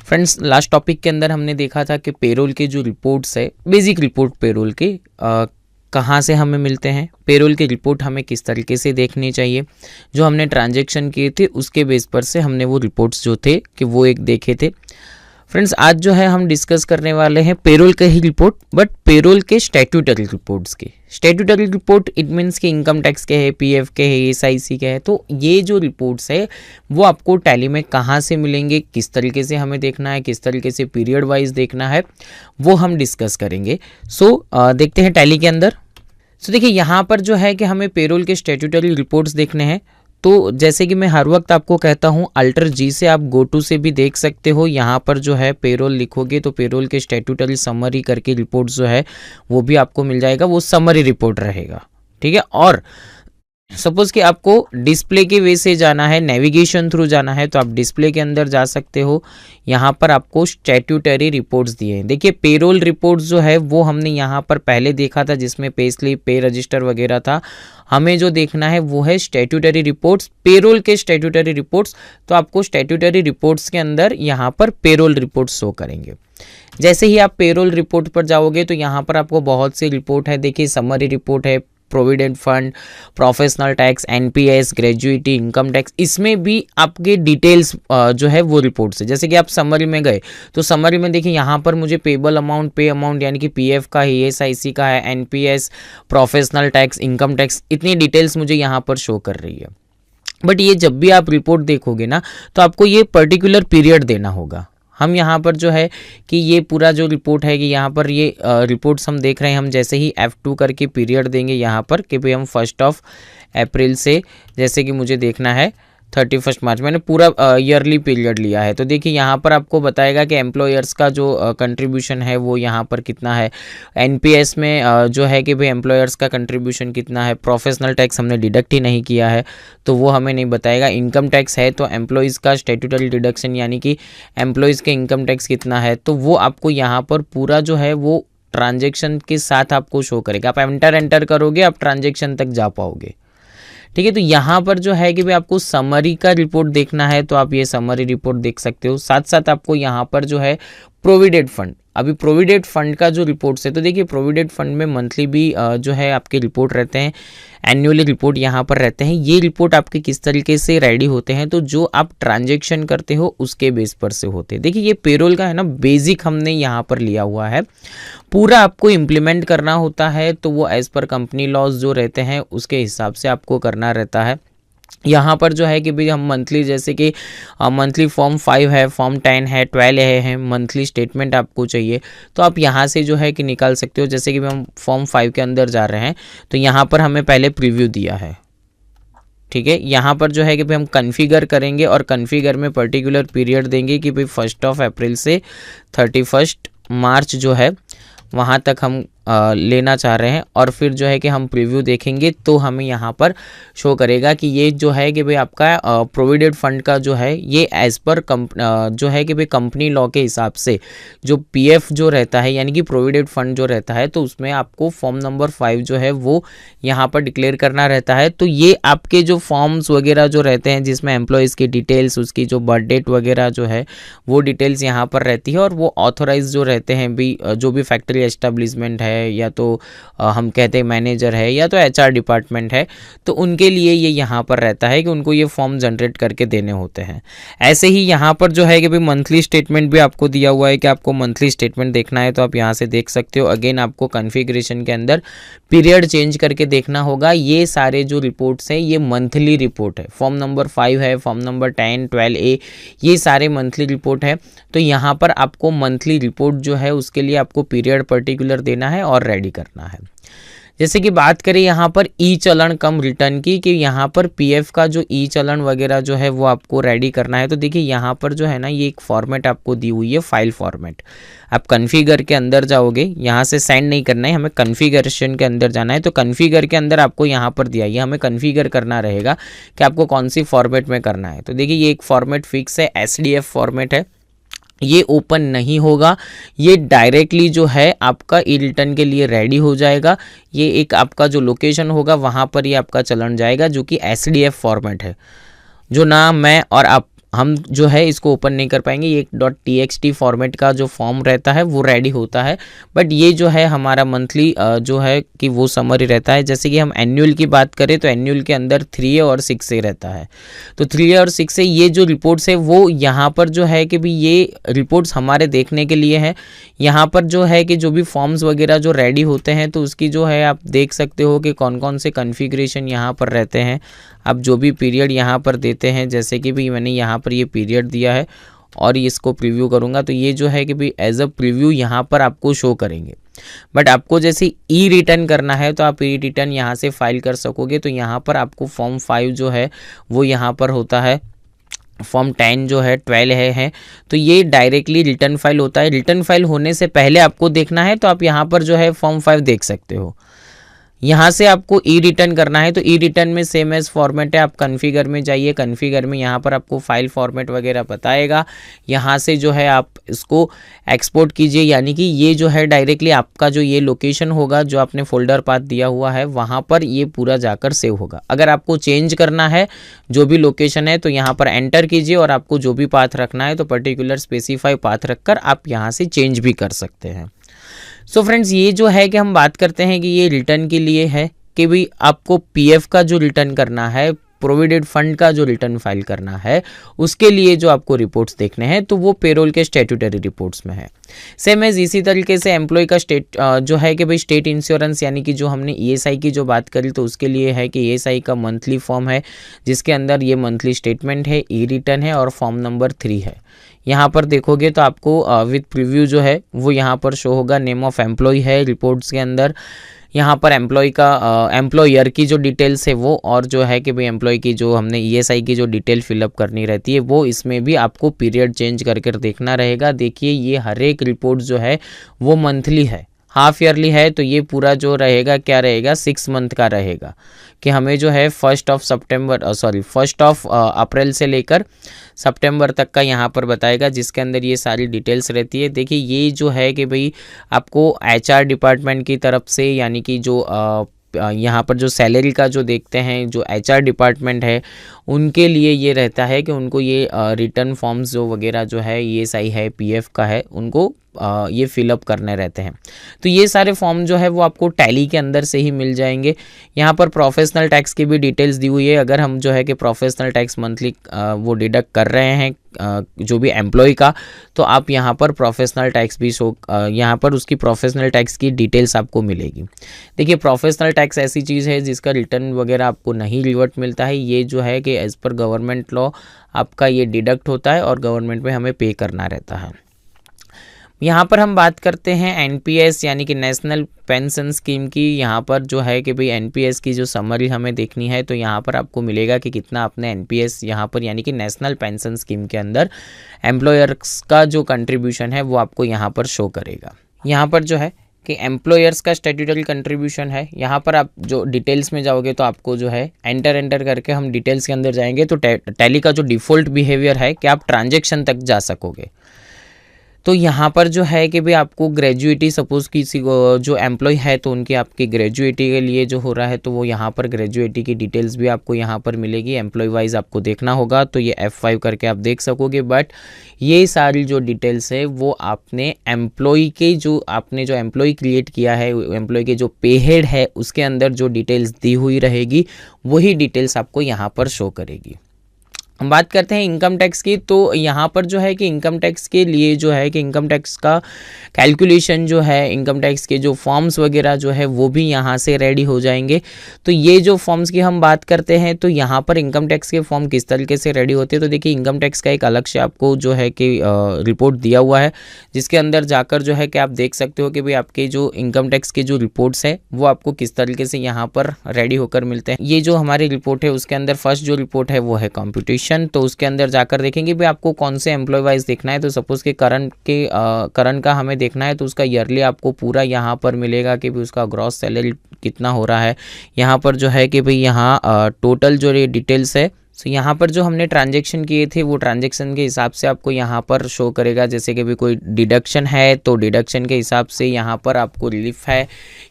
Friends, last topic के अंदर हमने देखा था कि पेरोल के जो रिपोर्ट्स है, बेसिक रिपोर्ट पेरोल के कहाँ से हमें मिलते हैं, पेरोल की रिपोर्ट हमें किस तरीके से देखनी चाहिए, जो हमने ट्रांजैक्शन किए थे उसके बेस पर से हमने वो रिपोर्ट्स जो थे कि वो एक देखे थे। फ्रेंड्स, आज जो है हम डिस्कस करने वाले हैं पेरोल के ही रिपोर्ट, बट पेरोल के स्टैट्यूटरी रिपोर्ट्स के। स्टैट्यूटरी रिपोर्ट इट मीन्स कि इनकम टैक्स के है, पीएफ के है, एसआईसी के है। तो ये जो रिपोर्ट्स है वो आपको टैली में कहाँ से मिलेंगे, किस तरीके से हमें देखना है, किस तरीके से पीरियड वाइज देखना है, वो हम डिस्कस करेंगे। देखते हैं टैली के अंदर। देखिए यहाँ पर जो है कि हमें पेरोल के स्टैट्यूटरी रिपोर्ट्स देखने हैं। तो जैसे कि मैं हर वक्त आपको कहता हूँ, अल्टर जी से आप गो टू से भी देख सकते हो। यहाँ पर जो है पेरोल लिखोगे तो पेरोल के स्टैट्यूटरी समरी करके रिपोर्ट जो है वो भी आपको मिल जाएगा, वो समरी रिपोर्ट रहेगा, ठीक है। और सपोज कि आपको डिस्प्ले के वे से जाना है, नेविगेशन थ्रू जाना है, तो आप डिस्प्ले के अंदर जा सकते हो। यहाँ पर आपको स्टैट्यूटरी रिपोर्ट्स दिए हैं। देखिए पेरोल रिपोर्ट्स जो है वो हमने यहाँ पर पहले देखा था, जिसमें पे स्लिप, पे रजिस्टर वगैरह था। हमें जो देखना है वो है स्टैट्यूटरी रिपोर्ट्स, पेरोल के स्टैट्यूटरी रिपोर्ट्स। तो आपको स्टैट्यूटरी रिपोर्ट्स के अंदर यहाँ पर पेरोल रिपोर्ट्स शो करेंगे। जैसे ही आप पेरोल रिपोर्ट पर जाओगे तो यहाँ पर आपको बहुत सी रिपोर्ट है। देखिए समरी रिपोर्ट है, provident fund, professional tax, NPS, gratuity, income tax, इसमें भी आपके डिटेल्स जो है वो रिपोर्ट्स है। जैसे कि आप समरी में गए तो समरी में देखिए यहाँ पर मुझे पेबल अमाउंट, पे अमाउंट यानी कि पीएफ का है, एसआईसी का है, NPS, professional tax, income tax, इतनी डिटेल्स मुझे यहाँ पर शो कर रही है। बट ये जब भी आप रिपोर्ट देखोगे ना तो आपको ये पर्टिकुलर पीरियड देना होगा। हम यहाँ पर जो है कि ये पूरा जो रिपोर्ट है कि यहाँ पर ये रिपोर्ट्स हम देख रहे हैं, हम जैसे ही F2 करके पीरियड देंगे यहाँ पर कि भाई हम 1 अप्रैल से, जैसे कि मुझे देखना है 31 मार्च, मैंने पूरा ईयरली पीरियड लिया है। तो देखिए यहाँ पर आपको बताएगा कि एम्प्लॉयर्स का जो कंट्रीब्यूशन है वो यहाँ पर कितना है, एनपीएस में जो है कि भाई एम्प्लॉयर्स का कंट्रीब्यूशन कितना है, प्रोफेशनल टैक्स हमने डिडक्ट ही नहीं किया है तो वो हमें नहीं बताएगा, इनकम टैक्स है तो एम्प्लॉयज़ का स्टैट्यूटरी डिडक्शन यानी कि एम्प्लॉयज़ के इनकम टैक्स कितना है, तो वो आपको यहाँ पर पूरा जो है वो ट्रांजेक्शन के साथ आपको शो करेगा। आप एंटर करोगे, आप ट्रांजेक्शन तक जा पाओगे, ठीक है। तो यहाँ पर जो है कि भाई आपको समरी का रिपोर्ट देखना है तो आप ये समरी रिपोर्ट देख सकते हो। साथ साथ आपको यहाँ पर जो है प्रोविडेंट फंड, अभी प्रोविडेंट फंड का जो रिपोर्ट्स है तो देखिए प्रोविडेंट फंड में मंथली भी जो है आपके रिपोर्ट रहते हैं, एनुअली रिपोर्ट यहाँ पर रहते हैं। ये रिपोर्ट आपके किस तरीके से रेडी होते हैं, तो जो आप ट्रांजैक्शन करते हो उसके बेस पर से होते हैं। देखिए ये पेरोल का है ना, बेसिक हमने यहाँ पर लिया हुआ है, पूरा आपको इम्प्लीमेंट करना होता है तो वो एज पर कंपनी लॉज जो रहते हैं उसके हिसाब से आपको करना रहता है। यहाँ पर जो है कि भाई हम मंथली, जैसे कि मंथली फॉर्म 5 है, फॉर्म 10 है, 12 है, मंथली स्टेटमेंट आपको चाहिए तो आप यहाँ से जो है कि निकाल सकते हो। जैसे कि हम फॉर्म 5 के अंदर जा रहे हैं तो यहाँ पर हमें पहले प्रीव्यू दिया है, ठीक है। यहाँ पर जो है कि भाई हम कन्फिगर करेंगे और कन्फिगर में पर्टिकुलर पीरियड देंगे कि भाई 1 अप्रैल से 31 मार्च जो है वहाँ तक हम लेना चाह रहे हैं। और फिर जो है कि हम प्रीव्यू देखेंगे तो हमें यहाँ पर शो करेगा कि ये जो है कि भाई आपका प्रोविडेंट फंड का जो है ये एज पर जो है कि भाई कंपनी लॉ के हिसाब से जो पीएफ जो रहता है यानी कि प्रोविडेंट फंड जो रहता है तो उसमें आपको फॉर्म नंबर 5 जो है वो यहाँ पर डिक्लेयर करना रहता है। तो ये आपके जो फॉर्म्स वगैरह जो रहते हैं जिसमें एम्प्लॉयज़ की डिटेल्स, उसकी जो बर्थ डेट वगैरह जो है वो डिटेल्स यहाँ पर रहती है। और वो ऑथोराइज जो रहते हैं भी, जो भी फैक्ट्री एस्टेब्लिशमेंट है या तो हम कहते हैं मैनेजर है या तो एचआर डिपार्टमेंट है, तो उनके लिए ये यहाँ पर रहता है कि उनको ये फॉर्म जनरेट करके देने होते हैं। ऐसे ही यहाँ पर जो है कि भाई मंथली स्टेटमेंट भी आपको दिया हुआ है कि आपको मंथली स्टेटमेंट देखना है तो आप यहाँ से देख सकते हो। अगेन आपको कॉन्फ़िगरेशन के अंदर पीरियड चेंज करके देखना होगा। ये सारे जो रिपोर्ट्स हैं ये मंथली रिपोर्ट है, फॉर्म नंबर 5 है, फॉर्म नंबर 10, 12A, ये सारे मंथली रिपोर्ट है। तो यहाँ पर आपको मंथली रिपोर्ट जो है उसके लिए आपको पीरियड पर्टिकुलर देना है और रेडी करना है। जैसे कि बात करें यहाँ पर ई चलन कम रिटर्न की, कि यहाँ पर पीएफ का जो ई चलन वगैरह जो है वो आपको रेडी करना है। तो देखिए यहाँ पर जो है ना ये एक फॉर्मेट आपको दी हुई है, फाइल फॉर्मेट। आप कन्फिगर के अंदर जाओगे, यहाँ से सेंड नहीं करना है, हमें कन्फिगरेशन के अंदर जाना है। तो कन्फिगर के अंदर आपको यहाँ पर दिया, ये हमें कन्फिगर करना रहेगा कि आपको कौन सी फॉर्मेट में करना है। तो देखिए ये एक फॉर्मेट फिक्स है, एसडीएफ फॉर्मेट है, ये ओपन नहीं होगा, ये डायरेक्टली जो है आपका ई रिटर्न के लिए रेडी हो जाएगा। ये एक आपका जो लोकेशन होगा वहाँ पर ये आपका चलन जाएगा, जो कि एसडीएफ फॉर्मेट है, जो ना मैं और आप हम जो है इसको ओपन नहीं कर पाएंगे। ये .txt फॉर्मेट का जो फॉर्म रहता है वो रेडी होता है, बट ये जो है हमारा मंथली जो है कि वो समरी रहता है। जैसे कि हम एनुअल की बात करें तो एनुअल के अंदर 3A और 6A रहता है। तो 3A और 6A ये जो रिपोर्ट्स है वो यहाँ पर जो है कि भी ये रिपोर्ट्स हमारे देखने के लिए है। यहाँ पर जो है कि जो भी फॉर्म्स वगैरह जो रेडी होते हैं तो उसकी जो है आप देख सकते हो कि कौन कौन से कॉन्फ़िगरेशन यहाँ पर रहते हैं। आप जो भी पीरियड यहाँ पर देते हैं, जैसे कि भी मैंने यहाँ पर ये पीरियड दिया है और इसको प्रीव्यू करूँगा तो ये जो है कि भी एज अ प्रीव्यू यहाँ पर आपको शो करेंगे। बट आपको जैसे ई रिटर्न करना है तो आप ई रिटर्न यहाँ से फाइल कर सकोगे। तो यहाँ पर आपको फॉर्म 5 जो है वो यहाँ पर होता है, फॉर्म 10 जो है 12 है तो ये डायरेक्टली रिटर्न फाइल होता है। रिटर्न फाइल होने से पहले आपको देखना है तो आप यहाँ पर जो है फॉर्म 5 देख सकते हो। यहाँ से आपको ई रिटर्न करना है तो ई रिटर्न में सेम एज फॉर्मेट है। आप कॉन्फ़िगर में जाइए, कॉन्फ़िगर में यहाँ पर आपको फाइल फॉर्मेट वगैरह बताएगा। यहाँ से जो है आप इसको एक्सपोर्ट कीजिए, यानी कि ये जो है डायरेक्टली आपका जो ये लोकेशन होगा जो आपने फोल्डर पाथ दिया हुआ है वहाँ पर ये पूरा जाकर सेव होगा। अगर आपको चेंज करना है जो भी लोकेशन है तो यहाँ पर एंटर कीजिए और आपको जो भी पाथ रखना है तो पर्टिकुलर स्पेसिफाई पाथ रखकर आप यहाँ से चेंज भी कर सकते हैं। सो फ्रेंड्स, ये जो है कि हम बात करते हैं कि ये रिटर्न के लिए है कि भाई आपको पीएफ का जो रिटर्न करना है, प्रोविडेंट फंड का जो रिटर्न फाइल करना है, उसके लिए जो आपको रिपोर्ट्स देखने हैं तो वो पेरोल के स्टैट्यूटरी रिपोर्ट्स में है। सेम एज इसी तरीके से एम्प्लॉय का स्टेट जो है कि भाई स्टेट इंश्योरेंस, यानी कि जो हमने ईएसआई की जो बात करी तो उसके लिए है कि ईएसआई का मंथली फॉर्म है जिसके अंदर ये मंथली स्टेटमेंट है, ई रिटर्न है और फॉर्म नंबर 3 है। यहाँ पर देखोगे तो आपको विद प्रीव्यू जो है वो यहाँ पर शो होगा। नेम ऑफ एम्प्लॉय है रिपोर्ट्स के अंदर, यहाँ पर एम्प्लॉय का एम्प्लॉयर की जो डिटेल्स है वो, और जो है कि भाई एम्प्लॉय की जो हमने ईएसआई की जो डिटेल फिलअप करनी रहती है वो इसमें भी आपको पीरियड चेंज करके देखना रहेगा। देखिए ये हर एक रिपोर्ट जो है वो मंथली है, हाफ ईयरली है तो ये पूरा जो रहेगा क्या रहेगा 6 मंथ का रहेगा कि हमें जो है 1 अप्रैल से लेकर सितंबर तक का यहाँ पर बताएगा जिसके अंदर ये सारी डिटेल्स रहती है। देखिए ये जो है कि भाई आपको एचआर डिपार्टमेंट की तरफ से, यानी कि जो यहाँ पर जो सैलरी का जो देखते हैं जो एचआर डिपार्टमेंट है उनके लिए ये रहता है कि उनको ये रिटर्न फॉर्म्स जो वगैरह जो है ईएसआई है, पीएफ का है, उनको ये फिलअप करने रहते हैं। तो ये सारे फॉर्म जो है वो आपको टैली के अंदर से ही मिल जाएंगे। यहाँ पर प्रोफेशनल टैक्स की भी डिटेल्स दी हुई है। अगर हम जो है कि प्रोफेशनल टैक्स मंथली वो डिडक्ट कर रहे हैं जो भी एम्प्लॉय का, तो आप यहाँ पर प्रोफेशनल टैक्स भी शो यहाँ पर उसकी प्रोफेशनल टैक्स की डिटेल्स आपको मिलेगी। देखिए प्रोफेशनल टैक्स ऐसी चीज़ है जिसका रिटर्न वगैरह आपको नहीं रिवर्ट मिलता है। ये जो है कि एज़ पर गवर्नमेंट लॉ आपका ये डिडक्ट होता है और गवर्नमेंट में हमें पे करना रहता है। यहाँ पर हम बात करते हैं एनपीएस यानी कि नेशनल पेंशन स्कीम की। यहाँ पर जो है कि भाई एनपीएस की जो समरी हमें देखनी है तो यहाँ पर आपको मिलेगा कि कितना आपने एनपीएस यहाँ पर यानी कि नेशनल पेंशन स्कीम के अंदर एम्प्लॉयर्स का जो कंट्रीब्यूशन है वो आपको यहाँ पर शो करेगा। यहाँ पर जो है कि एम्प्लॉयर्स का स्टैट्यूटरी कंट्रीब्यूशन है। यहाँ पर आप जो डिटेल्स में जाओगे तो आपको जो है एंटर करके हम डिटेल्स के अंदर जाएंगे तो टैली का जो डिफ़ॉल्ट बिहेवियर है कि आप ट्रांजैक्शन तक जा सकोगे। तो यहाँ पर जो है कि भाई आपको ग्रेजुएटी, सपोज़ किसी को जो एम्प्लॉय है तो उनकी आपकी ग्रेजुएटी के लिए जो हो रहा है तो वो यहाँ पर ग्रेजुएटी की डिटेल्स भी आपको यहाँ पर मिलेगी। एम्प्लॉय वाइज आपको देखना होगा तो ये F5 करके आप देख सकोगे। बट ये सारी जो डिटेल्स है वो आपने एम्प्लॉय के जो आपने जो एम्प्लॉय क्रिएट किया है, एम्प्लॉय के जो पे हेड है उसके अंदर जो डिटेल्स दी हुई रहेगी वही डिटेल्स आपको यहाँ पर शो करेगी। हम बात करते हैं इनकम टैक्स की। तो यहाँ पर जो है कि इनकम टैक्स के लिए जो है कि इनकम टैक्स का कैलकुलेशन जो है, इनकम टैक्स के जो फॉर्म्स वगैरह जो है वो भी यहाँ से रेडी हो जाएंगे। तो ये जो फॉर्म्स की हम बात करते हैं तो यहाँ पर इनकम टैक्स के फॉर्म किस तरीके से रेडी होते हैं तो देखिए इनकम टैक्स का एक अलग से आपको जो है कि रिपोर्ट दिया हुआ है जिसके अंदर जाकर जो है कि आप देख सकते हो कि भाई आपके जो इनकम टैक्स के जो रिपोर्ट्स है वो आपको किस तरीके से यहाँ पर रेडी होकर मिलते हैं। ये जो हमारी रिपोर्ट है उसके अंदर फर्स्ट जो रिपोर्ट है वो है कंप्यूटेशन। तो उसके अंदर जाकर देखेंगे भी आपको कौन से एम्प्लॉय वाइज देखना है। तो सपोज के करंट का हमें देखना है तो उसका ईयरली आपको पूरा यहाँ पर मिलेगा कि भी उसका ग्रॉस सैलरी कितना हो रहा है। यहाँ पर जो है कि भाई यहाँ टोटल जो ये डिटेल्स है सो यहाँ पर जो हमने ट्रांजैक्शन किए थे वो ट्रांजैक्शन के हिसाब से आपको यहाँ पर शो करेगा। जैसे कि भी कोई डिडक्शन है तो डिडक्शन के हिसाब से यहाँ पर आपको रिलीफ है,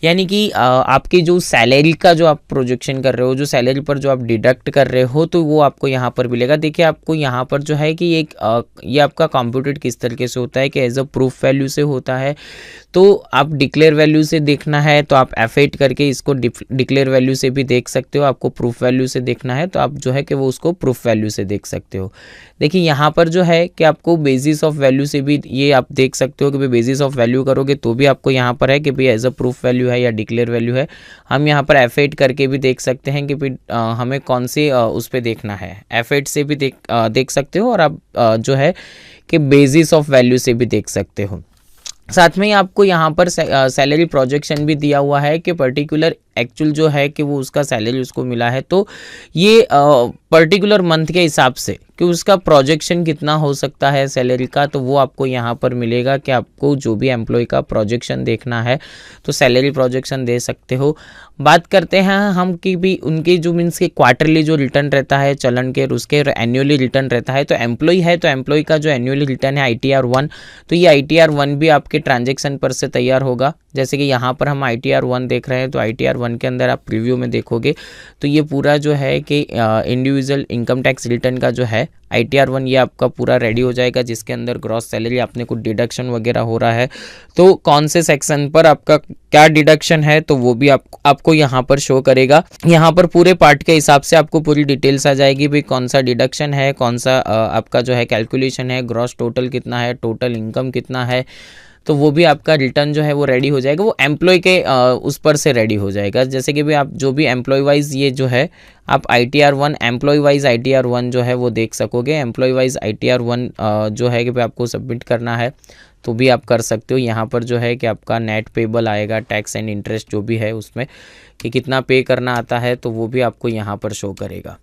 यानी कि आपकी जो सैलरी का जो आप प्रोजेक्शन कर रहे हो, जो सैलरी पर जो आप डिडक्ट कर रहे हो, तो वो आपको यहाँ पर मिलेगा। देखिए आपको यहाँ पर जो है कि ये आपका कंप्यूटेड किस तरीके से होता है कि एज अ प्रूफ वैल्यू से होता है। तो आप डिक्लेयर वैल्यू से देखना है तो आप F8 करके इसको डिक्लेयर वैल्यू से भी देख सकते हो। आपको प्रूफ वैल्यू से देखना है तो आप जो है कि वो उसको प्रूफ वैल्यू से देख सकते हो। देखिए यहाँ पर जो है कि आपको बेसिस ऑफ वैल्यू से भी ये आप देख सकते हो कि भाई बेसिस ऑफ वैल्यू करोगे तो भी आपको यहाँ पर है कि भाई एज अ प्रूफ वैल्यू है या डिक्लेयर वैल्यू है। हम यहाँ पर F8 करके भी देख सकते हैं कि भाई हमें कौन से उस पर देखना है। F8 से भी देख सकते हो और आप जो है कि बेसिस ऑफ वैल्यू से भी देख सकते हो। साथ में ही आपको यहाँ पर सैलरी प्रोजेक्शन भी दिया हुआ है कि पर्टिकुलर एक्चुअल जो है कि वो उसका सैलरी उसको मिला है, तो ये पर्टिकुलर मंथ के हिसाब से कि उसका प्रोजेक्शन कितना हो सकता है सैलरी का, तो वो आपको यहाँ पर मिलेगा कि आपको जो भी एम्प्लॉय का प्रोजेक्शन देखना है तो सैलरी प्रोजेक्शन दे सकते हो। बात करते हैं हम कि भी उनके जो मीन्स के क्वार्टरली जो रिटर्न रहता है चलन के, उसके एनुअली रिटर्न रहता है। तो एम्प्लॉय है तो एम्प्लॉय का जो एनुअली रिटर्न है ITR1, तो ये ITR1 भी आपके ट्रांजेक्शन पर से तैयार होगा। जैसे कि यहाँ पर हम ITR1 देख रहे हैं तो ITR1 के अंदर आप प्रीव्यू में देखोगे तो ये पूरा जो है कि इंडिविजुअल इनकम टैक्स रिटर्न का जो है ITR1 ये आपका पूरा रेडी हो जाएगा, जिसके अंदर ग्रॉस सैलरी आपने कुछ डिडक्शन वगैरह हो रहा है तो कौन से सेक्शन पर आपका क्या डिडक्शन है तो वो भी आपको यहाँ पर शो करेगा। यहाँ पर पूरे पार्ट के हिसाब से आपको पूरी डिटेल्स आ जाएगी भाई कौन सा डिडक्शन है, कौन सा आपका जो है कैलकुलेशन है, ग्रॉस टोटल कितना है, टोटल इनकम कितना है, तो वो भी आपका रिटर्न जो है वो रेडी हो जाएगा। वो एम्प्लॉय के उस पर से रेडी हो जाएगा। जैसे कि भी आप जो भी एम्प्लॉय वाइज ये जो है आप ITR1 एम्प्लॉय वाइज ITR1 जो है वो देख सकोगे। एम्प्लॉय वाइज ITR1 जो है कि भाई आपको सबमिट करना है तो भी आप कर सकते हो। यहाँ पर जो है कि आपका नेट पेबल आएगा, टैक्स एंड इंटरेस्ट जो भी है उसमें कि कितना पे करना आता है तो वो भी आपको यहाँ पर शो करेगा।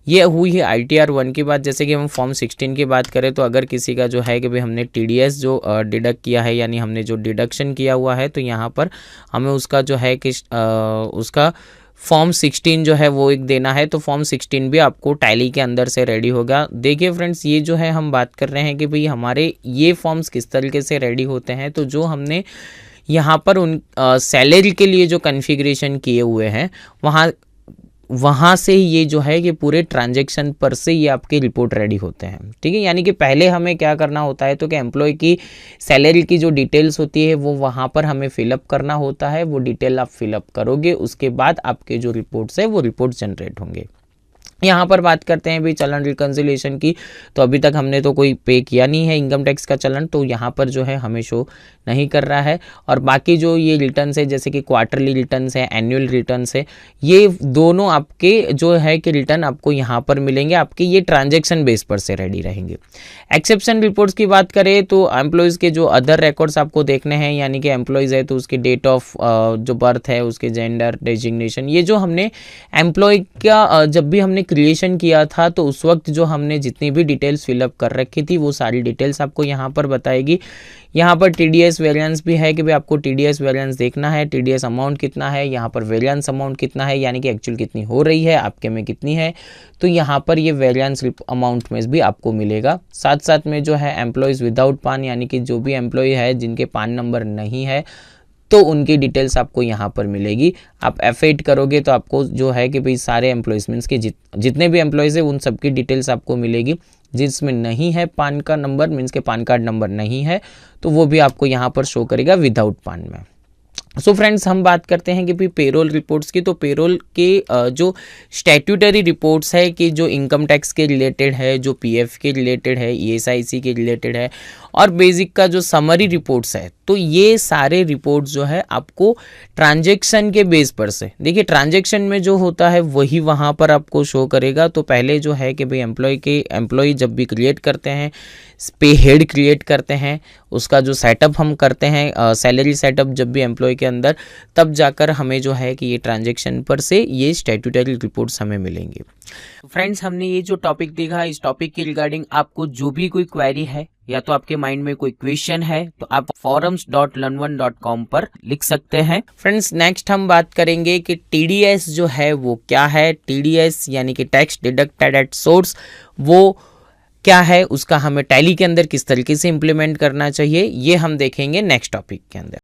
ये हुई है ITR1 की बात। जैसे कि हम फॉर्म 16 की बात करें तो अगर किसी का जो है कि भाई हमने TDS जो डिडक्ट किया है, यानी हमने जो डिडक्शन किया हुआ है, तो यहाँ पर हमें उसका जो है कि उसका फॉर्म 16 जो है वो एक देना है। तो फॉर्म 16 भी आपको टैली के अंदर से रेडी होगा। देखिए फ्रेंड्स, ये जो है हम बात कर रहे हैं कि भाई हमारे ये फॉर्म्स किस तरीके से रेडी होते हैं। तो जो हमने यहाँ पर उन सैलरी के लिए जो कन्फिग्रेशन किए हुए हैं वहाँ से ये जो है कि पूरे ट्रांजैक्शन पर से ये आपकी रिपोर्ट रेडी होते हैं। ठीक है, यानी कि पहले हमें क्या करना होता है तो कि एम्प्लॉय की सैलरी की जो डिटेल्स होती है वो वहाँ पर हमें फिलअप करना होता है। वो डिटेल आप फिलअप करोगे, उसके बाद आपके जो रिपोर्ट्स है वो रिपोर्ट जनरेट होंगे। यहाँ पर बात करते हैं भाई चलन रिकन्सिलिएशन की, तो अभी तक हमने तो कोई पे किया नहीं है इनकम टैक्स का चलन, तो यहाँ पर जो है हमें शो नहीं कर रहा है। और बाकी जो ये रिटर्न्स है जैसे कि क्वार्टरली रिटर्न्स है, एनुअल रिटर्न्स है, ये दोनों आपके जो है कि रिटर्न आपको यहाँ पर मिलेंगे, आपके ये ट्रांजैक्शन बेस पर से रेडी रहेंगे। एक्सेप्शन रिपोर्ट्स की बात करें तो एम्प्लॉयज़ के जो अदर रिकॉर्ड्स आपको देखने हैं, यानी कि एम्प्लॉयज़ है तो उसकी डेट ऑफ जो बर्थ है, उसके जेंडर, डेजिग्नेशन, ये जो हमने एम्प्लॉय का जब भी हमने क्रिएशन किया था तो उस वक्त जो हमने जितनी भी डिटेल्स फिलअप कर रखी थी वो सारी डिटेल्स आपको यहाँ पर बताएगी। यहाँ पर TDS वेरिएंस भी है कि भाई आपको TDS वेरिएंस देखना है, TDS अमाउंट कितना है, यहाँ पर वेरिएंस अमाउंट कितना है, यानी कि एक्चुअल कितनी हो रही है, आपके में कितनी है, तो यहाँ पर ये वेरिएंस अमाउंट में भी आपको मिलेगा। साथ साथ में जो है एम्प्लॉयज़ विदाउट पान, यानी कि जो भी एम्प्लॉय है जिनके पान नंबर नहीं है तो उनकी डिटेल्स आपको यहाँ पर मिलेगी। आप F8 करोगे तो आपको जो है कि भाई सारे एम्प्लॉयज़ मीन्स के जितने भी एम्प्लॉयज़ है उन सबकी डिटेल्स आपको मिलेगी। जिसमें नहीं है पान का नंबर मीन्स के पान कार्ड नंबर नहीं है तो वो भी आपको यहाँ पर शो करेगा विदाउट पान में। सो फ्रेंड्स, हम बात करते हैं कि भाई पेरोल रिपोर्ट्स की। तो पेरोल के जो स्टैट्यूटरी रिपोर्ट्स है कि जो इनकम टैक्स के रिलेटेड है, जो PF के रिलेटेड है, ESIC के रिलेटेड है, और बेसिक का जो समरी रिपोर्ट्स है, तो ये सारे रिपोर्ट्स जो है आपको ट्रांजैक्शन के बेस पर से, देखिए ट्रांजैक्शन में जो होता है वही वहाँ पर आपको शो करेगा। तो पहले जो है कि भाई एम्प्लॉय जब भी क्रिएट करते हैं, पे हेड क्रिएट करते हैं, उसका जो सेटअप हम करते हैं सैलरी सेटअप जब भी एम्प्लॉय के अंदर, तब जाकर हमें जो है कि ये ट्रांजैक्शन पर से ये स्टैट्यूटरी रिपोर्ट्स हमें मिलेंगे। फ्रेंड्स, हमने ये जो टॉपिक देखा, इस टॉपिक के रिगार्डिंग आपको जो भी कोई क्वेरी है या तो आपके माइंड में कोई क्वेश्चन है तो आप forums.learn1.com पर लिख सकते हैं। फ्रेंड्स, नेक्स्ट हम बात करेंगे कि TDS जो है वो क्या है। TDS यानी कि टैक्स डिडक्टेड एट सोर्स, वो क्या है, उसका हमें टैली के अंदर किस तरीके से इम्प्लीमेंट करना चाहिए, ये हम देखेंगे नेक्स्ट टॉपिक के अंदर।